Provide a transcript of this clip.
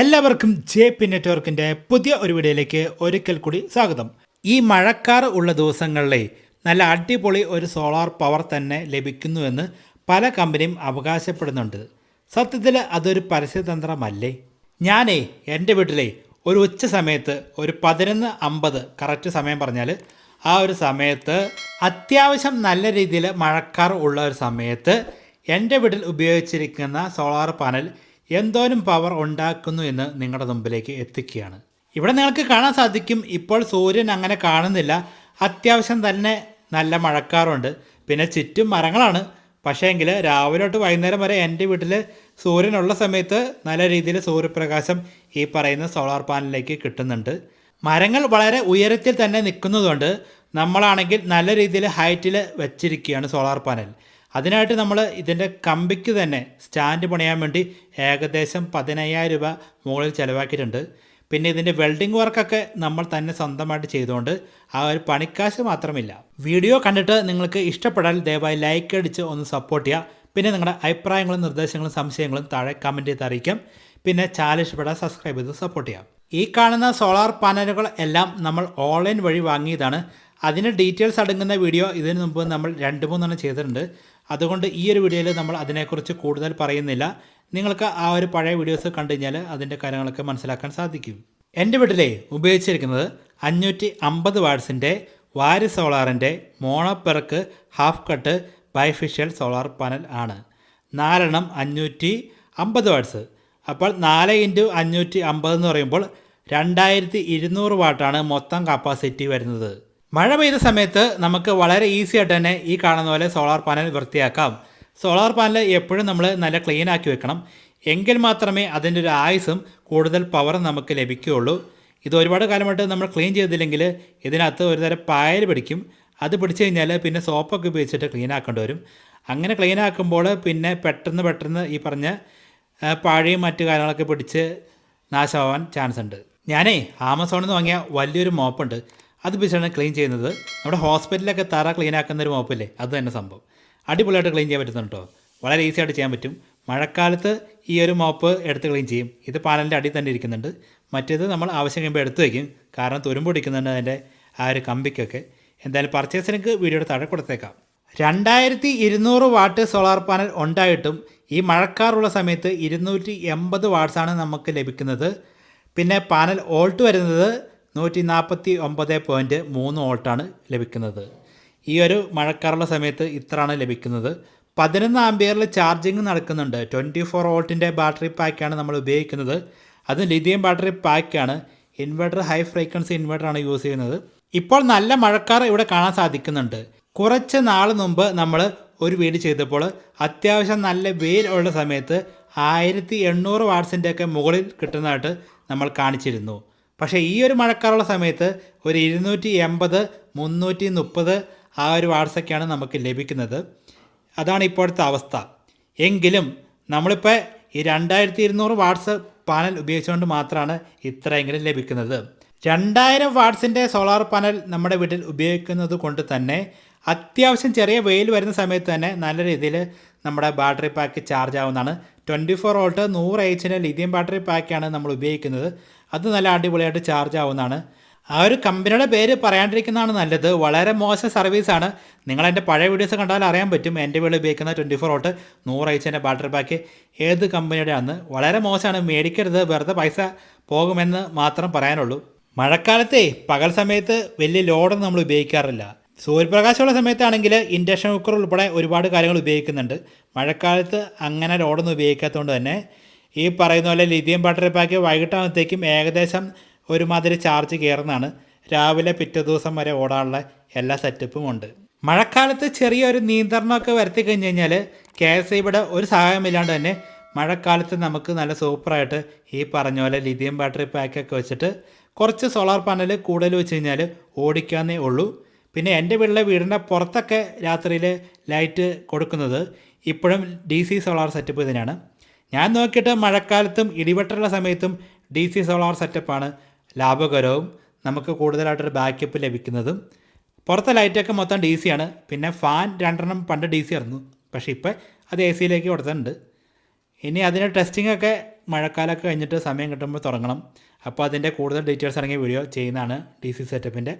എല്ലാവർക്കും JP നെറ്റ്വർക്കിൻ്റെ പുതിയ ഒരു വീഡിയോയിലേക്ക് ഒരിക്കൽ കൂടി സ്വാഗതം. ഈ മഴക്കാർ ഉള്ള ദിവസങ്ങളിലെ നല്ല അടിപൊളി ഒരു സോളാർ പവർ തന്നെ ലഭിക്കുന്നുവെന്ന് പല കമ്പനിയും അവകാശപ്പെടുന്നുണ്ട്. സത്യത്തിൽ അതൊരു പരസ്യതന്ത്രമല്ലേ? ഞാനേ എൻ്റെ വീട്ടിലെ ഒരു ഉച്ച സമയത്ത് ഒരു 11:50 കറക്റ്റ് സമയം പറഞ്ഞാൽ ആ ഒരു സമയത്ത് അത്യാവശ്യം നല്ല രീതിയിൽ മഴക്കാർ ഉള്ള ഒരു സമയത്ത് എൻ്റെ വീട്ടിൽ ഉപയോഗിച്ചിരിക്കുന്ന സോളാർ പാനൽ എന്തോരം പവർ ഉണ്ടാക്കുന്നു എന്ന് നിങ്ങളുടെ മുമ്പിലേക്ക് എത്തിക്കുകയാണ്. ഇവിടെ നിങ്ങൾക്ക് കാണാൻ സാധിക്കും, ഇപ്പോൾ സൂര്യൻ അങ്ങനെ കാണുന്നില്ല. അത്യാവശ്യം തന്നെ നല്ല മഴക്കാറുണ്ട്. പിന്നെ ചുറ്റും മരങ്ങളാണ്. പക്ഷേ എങ്കിൽ രാവിലെ തൊട്ട് വൈകുന്നേരം വരെ എൻ്റെ വീട്ടിൽ സൂര്യനുള്ള സമയത്ത് നല്ല രീതിയിൽ സൂര്യപ്രകാശം ഈ പറയുന്ന സോളാർ പാനലിലേക്ക് കിട്ടുന്നുണ്ട്. മരങ്ങൾ വളരെ ഉയരത്തിൽ തന്നെ നിൽക്കുന്നതുകൊണ്ട് നമ്മളാണെങ്കിൽ നല്ല രീതിയിൽ ഹൈറ്റിൽ വെച്ചിരിക്കുകയാണ് സോളാർ പാനൽ. അതിനായിട്ട് നമ്മൾ ഇതിൻ്റെ കമ്പിക്ക് തന്നെ സ്റ്റാൻഡ് പണിയാൻ വേണ്ടി ഏകദേശം 15,000 രൂപ മുകളിൽ ചിലവാക്കിയിട്ടുണ്ട്. പിന്നെ ഇതിൻ്റെ വെൽഡിംഗ് വർക്കൊക്കെ നമ്മൾ തന്നെ സ്വന്തമായിട്ട് ചെയ്തുകൊണ്ട് ആ ഒരു പണിക്കാശ് മാത്രമില്ല. വീഡിയോ കണ്ടിട്ട് നിങ്ങൾക്ക് ഇഷ്ടപ്പെടാൻ ദയവായി ലൈക്ക് അടിച്ച് ഒന്ന് സപ്പോർട്ട് ചെയ്യുക. പിന്നെ നിങ്ങളുടെ അഭിപ്രായങ്ങളും നിർദ്ദേശങ്ങളും സംശയങ്ങളും താഴെ കമൻറ്റ് ചെയ്ത് അറിയിക്കാം. പിന്നെ ചാനൽ ഇഷ്ടപ്പെടാൻ സബ്സ്ക്രൈബ് ചെയ്ത് സപ്പോർട്ട് ചെയ്യാം. ഈ കാണുന്ന സോളാർ പാനലുകൾ എല്ലാം നമ്മൾ ഓൺലൈൻ വഴി വാങ്ങിയതാണ്. അതിന് ഡീറ്റെയിൽസ് അടങ്ങുന്ന വീഡിയോ ഇതിനു മുമ്പ് നമ്മൾ 2-3 ചെയ്തിട്ടുണ്ട്. അതുകൊണ്ട് ഈ ഒരു വീഡിയോയിൽ നമ്മൾ അതിനെക്കുറിച്ച് കൂടുതൽ പറയുന്നില്ല. നിങ്ങൾക്ക് ആ ഒരു പഴയ വീഡിയോസ് കണ്ടു കഴിഞ്ഞാൽ അതിൻ്റെ കാര്യങ്ങളൊക്കെ മനസ്സിലാക്കാൻ സാധിക്കും. എൻ്റെ വീട്ടിലെ ഉപയോഗിച്ചിരിക്കുന്നത് 550 വാട്ട്സിൻ്റെ വാരി സോളാറിൻ്റെ മോണോപെർക്ക് ഹാഫ് കട്ട് ബൈഫിഷ്യൽ സോളാർ പാനൽ ആണ്. 4 550 വാട്ട്സ്. അപ്പോൾ 4 × 550 എന്ന് പറയുമ്പോൾ 2200 വാട്ടാണ് മൊത്തം കപ്പാസിറ്റി വരുന്നത്. മഴ പെയ്ത സമയത്ത് നമുക്ക് വളരെ ഈസി ആയിട്ട് തന്നെ ഈ കാണുന്ന പോലെ സോളാർ പാനൽ വൃത്തിയാക്കാം. സോളാർ പാനൽ എപ്പോഴും നമ്മൾ നല്ല ക്ലീൻ ആക്കി വെക്കണം. എങ്കിൽ മാത്രമേ അതിൻ്റെ ഒരു ആയുസും കൂടുതൽ പവറും നമുക്ക് ലഭിക്കുകയുള്ളൂ. ഇത് ഒരുപാട് കാലമായിട്ട് നമ്മൾ ക്ലീൻ ചെയ്തില്ലെങ്കിൽ ഇതിനകത്ത് ഒരു തരം പായൽ പിടിക്കും. അത് പിടിച്ചു കഴിഞ്ഞാൽ പിന്നെ സോപ്പൊക്കെ ഉപയോഗിച്ചിട്ട് ക്ലീൻ ആക്കേണ്ടി വരും. അങ്ങനെ ക്ലീൻ ആക്കുമ്പോൾ പിന്നെ പെട്ടെന്ന് ഈ പറഞ്ഞ പാഴയും മറ്റു കാര്യങ്ങളൊക്കെ പിടിച്ച് നാശമാവാൻ ചാൻസ് ഉണ്ട്. ഞാനേ ആമസോണിൽ നിന്ന് വാങ്ങിയ വലിയൊരു മോപ്പുണ്ട്. അത് വെച്ചാണ് ക്ലീൻ ചെയ്യുന്നത്. നമ്മുടെ ഹോസ്പിറ്റലിലൊക്കെ തറ ക്ലീൻ ആക്കുന്ന ഒരു മോപ്പില്ലേ, അത് തന്നെ സംഭവം. അടിപൊളിയായിട്ട് ക്ലീൻ ചെയ്യാൻ പറ്റുന്നുണ്ട് കേട്ടോ. വളരെ ഈസി ആയിട്ട് ചെയ്യാൻ പറ്റും. മഴക്കാലത്ത് ഈ ഒരു മോപ്പ് എടുത്ത് ക്ലീൻ ചെയ്യും. ഇത് പാനലിൻ്റെ അടിയിൽ തന്നെ ഇരിക്കുന്നുണ്ട്. മറ്റേത് നമ്മൾ ആവശ്യം കഴിയുമ്പോൾ എടുത്ത് വയ്ക്കും. കാരണം തുരുമ്പ് പിടിക്കുന്നുണ്ട് അതിൻ്റെ ആ ഒരു കമ്പിക്കൊക്കെ. എന്തായാലും പർച്ചേസ് ലിങ്ക് വീഡിയോയുടെ താഴെ കൊടുത്തേക്കാം. 2200 വാട്ട് സോളാർ പാനൽ ഉണ്ടായിട്ടും ഈ മഴക്കാറുള്ള സമയത്ത് 280 വാട്ട്സാണ് നമുക്ക് ലഭിക്കുന്നത്. പിന്നെ പാനൽ വോൾട്ട് വരുന്നത് 149.3 വോൾട്ടാണ് ലഭിക്കുന്നത്. ഈ ഒരു മഴക്കാറുള്ള സമയത്ത് ഇത്രയാണ് ലഭിക്കുന്നത്. 11 ആംപിയറിൽ ചാർജിങ് നടക്കുന്നുണ്ട്. 24 വോൾട്ടിൻ്റെ ബാറ്ററി പാക്കാണ് നമ്മൾ ഉപയോഗിക്കുന്നത്. അത് ലിഥിയം ബാറ്ററി പാക്കാണ്. ഇൻവെർട്ടർ ഹൈ ഫ്രീക്വൻസി ഇൻവെർട്ടറാണ് യൂസ് ചെയ്യുന്നത്. ഇപ്പോൾ നല്ല മഴക്കാർ ഇവിടെ കാണാൻ സാധിക്കുന്നുണ്ട്. കുറച്ച് നാൾ മുമ്പ് നമ്മൾ ഒരു വീഡിയോ ചെയ്തപ്പോൾ അത്യാവശ്യം നല്ല വെയിൽ ഉള്ള സമയത്ത് 1800 വാട്ട്സിൻ്റെയൊക്കെ മുകളിൽ കിട്ടുന്നതായിട്ട് നമ്മൾ കാണിച്ചിരുന്നു. പക്ഷേ ഈ ഒരു മഴക്കാറുള്ള സമയത്ത് ഒരു 280, 330 ആ ഒരു വാട്ട്സൊക്കെയാണ് നമുക്ക് ലഭിക്കുന്നത്. അതാണ് ഇപ്പോഴത്തെ അവസ്ഥ. എങ്കിലും നമ്മളിപ്പോൾ ഈ 2200 വാട്ട്സ് പാനൽ ഉപയോഗിച്ചുകൊണ്ട് മാത്രമാണ് ഇത്രയെങ്കിലും ലഭിക്കുന്നത്. 2000 വാട്ട്സിൻ്റെ സോളാർ പാനൽ നമ്മുടെ വീട്ടിൽ ഉപയോഗിക്കുന്നത് കൊണ്ട് തന്നെ അത്യാവശ്യം ചെറിയ വെയിൽ വരുന്ന സമയത്ത് തന്നെ നല്ല രീതിയിൽ നമ്മുടെ ബാറ്ററി പാക്ക് ചാർജ് ആവുന്നതാണ്. 24 വോൾട്ട് 100 എച്ചിൻ്റെ ലിഥിയം ബാറ്ററി പാക്കാണ് നമ്മൾ ഉപയോഗിക്കുന്നത്. അത് നല്ല അടിപൊളിയായിട്ട് ചാർജ് ആവുന്നതാണ്. ആ ഒരു കമ്പനിയുടെ പേര് പറയാണ്ടിരിക്കുന്നതാണ് നല്ലത്. വളരെ മോശം സർവീസാണ്. നിങ്ങൾ എൻ്റെ പഴയ വീഡിയോസ് കണ്ടാൽ അറിയാൻ പറ്റും. എൻ്റെ വീട്ടിൽ ഉപയോഗിക്കുന്ന 24 വോൾട്ട് 100 എച്ചിൻ്റെ ബാറ്ററി പാക്ക് ഏത് കമ്പനിയുടെ ആണ്. വളരെ മോശമാണ്. മേടിക്കരുത്, വെറുതെ പൈസ പോകുമെന്ന് മാത്രം പറയാനുള്ളൂ. മഴക്കാലത്തെ പകൽ സമയത്ത് വലിയ ലോഡൊന്നും നമ്മൾ ഉപയോഗിക്കാറില്ല. സൂര്യപ്രകാശമുള്ള സമയത്താണെങ്കിൽ ഇൻഡക്ഷൻ കുക്കർ ഉൾപ്പെടെ ഒരുപാട് കാര്യങ്ങൾ ഉപയോഗിക്കുന്നുണ്ട്. മഴക്കാലത്ത് അങ്ങനെ ലോഡൊന്നും ഉപയോഗിക്കാത്തതുകൊണ്ട് തന്നെ ഈ പറയുന്ന പോലെ ലിഥിയം ബാറ്ററി പാക്ക് വൈകിട്ടാകുമ്പോഴത്തേക്കും ഏകദേശം ഒരുമാതിരി ചാർജ് കയറുന്നതാണ്. രാവിലെ പിറ്റേ ദിവസം വരെ ഓടാനുള്ള എല്ലാ സെറ്റപ്പും ഉണ്ട്. മഴക്കാലത്ത് ചെറിയൊരു നിയന്ത്രണമൊക്കെ വരുത്തി കഴിഞ്ഞ് കഴിഞ്ഞാൽ KSEBിയുടെ ഒരു സഹായമില്ലാണ്ട് തന്നെ മഴക്കാലത്ത് നമുക്ക് നല്ല സൂപ്പറായിട്ട് ഈ പറഞ്ഞ പോലെ ലിഥിയം ബാറ്ററി പാക്കൊക്കെ വെച്ചിട്ട് കുറച്ച് സോളാർ പാനൽ കൂടുതൽ വെച്ച് കഴിഞ്ഞാൽ ഓടിക്കാന്നേ ഉള്ളൂ. പിന്നെ എൻ്റെ വീടിൻ്റെ പുറത്തൊക്കെ രാത്രിയിൽ ലൈറ്റ് കൊടുക്കുന്നത് ഇപ്പോഴും DC സോളാർ സെറ്റപ്പ് ഇതിനാണ്. ഞാൻ നോക്കിയിട്ട് മഴക്കാലത്തും ഇടിവെട്ടുള്ള സമയത്തും DC സോളാർ സെറ്റപ്പാണ് ലാഭകരവും നമുക്ക് കൂടുതലായിട്ടൊരു ബാക്കപ്പ് ലഭിക്കുന്നതും. പുറത്തെ ലൈറ്റൊക്കെ മൊത്തം DC ആണ്. പിന്നെ ഫാൻ 2 പണ്ട് DC ആയിരുന്നു. പക്ഷേ ഇപ്പോൾ അത് AC കൊടുത്തിട്ടുണ്ട്. ഇനി അതിൻ്റെ ടെസ്റ്റിംഗ് ഒക്കെ മഴക്കാലമൊക്കെ കഴിഞ്ഞിട്ട് സമയം കിട്ടുമ്പോൾ തുടങ്ങണം. അപ്പോൾ അതിൻ്റെ കൂടുതൽ ഡീറ്റെയിൽസ് അടങ്ങിയ വീഡിയോ ചെയ്യുന്നതാണ് DC സെറ്റപ്പിൻ്റെ.